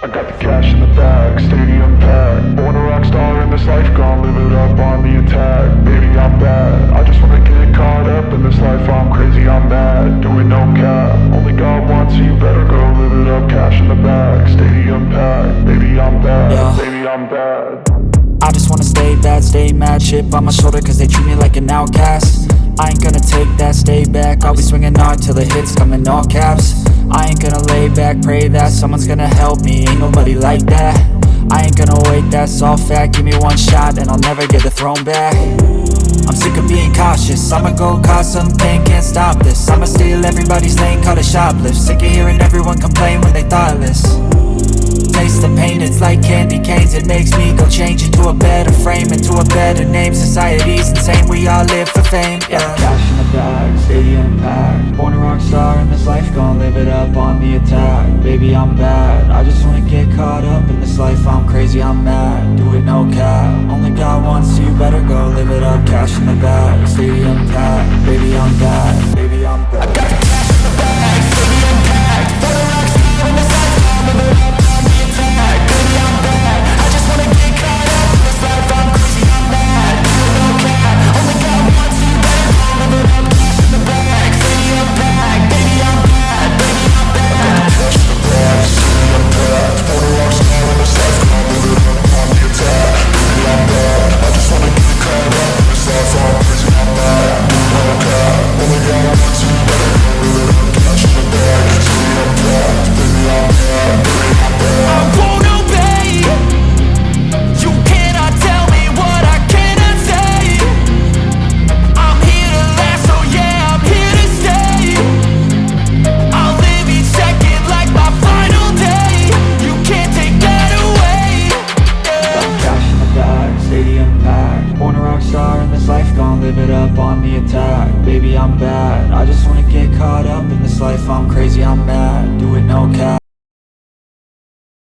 I got the cash in the bag, stadium packed. Born a rock star in this life, gon' live it up on the attack. Baby, I'm bad, I just wanna get caught up in this life. I'm crazy, I'm mad, doing no cap. Only God wants, so you better go live it up. Cash in the bag, stadium packed. Baby, I'm bad, Yeah. baby, I'm bad. I just wanna stay bad, stay mad. Chip on my shoulder cause they treat me like an outcast. I ain't gonna take that, stay back. I'll be swinging hard till the hits come in all caps. I ain't gonna lay back, pray that someone's gonna help me. Ain't nobody like that. I ain't gonna wait, that's all fact. Give me one shot and I'll never get the throne back. I'm sick of being cautious, I'ma go cause something, can't stop this. I'ma steal everybody's lane, call it shoplift. Sick of hearing everyone complain when they thoughtless. Taste the pain, it's like candy canes. It makes me go change into a better frame, into a better name. Society's insane, we all live for fame, yeah. Cash in the bag, stadium packed. Born a rock star in this life, gon' live it up on the attack. Baby, I'm bad, I just wanna get caught up in this life. I'm crazy, I'm mad, do it no cap. Only God wants, so you better go live it up. Cash in the bag, stadium packed. Baby, I'm bad, baby, I'm bad. I got the cash in the bag, stadium packed. Born a rock star in this life, gon' live it up on the attack. Baby, I'm bad, I just wanna get caught up in this life. I'm crazy, I'm mad, do it no cap. Only God wants, so you better go live it up. Cash in the bag, stadium packed. Baby, I'm bad, baby, I'm bad. Cash in the bag, stadium packed. Born a rock star in this life, gon' live it up on the attack. Baby, I'm bad, I just wanna get caught up in this life. I'm crazy, I'm mad, do it no cap. Only God wants, so you better go live it up. Cash in the bag, stadium packed. Baby, I'm bad, baby, I'm bad. I won't obey. You cannot tell me what I cannot say. I'm here to last, so yeah, I'm here to stay. I'll live each second like my final day. You can't take that away, yeah. Cash in the bag, stadium packed. Born a rock star in this life, gon' live it up on the attack. Baby, I'm bad, I just wanna get caught up in this life. I'm crazy, I'm mad, do it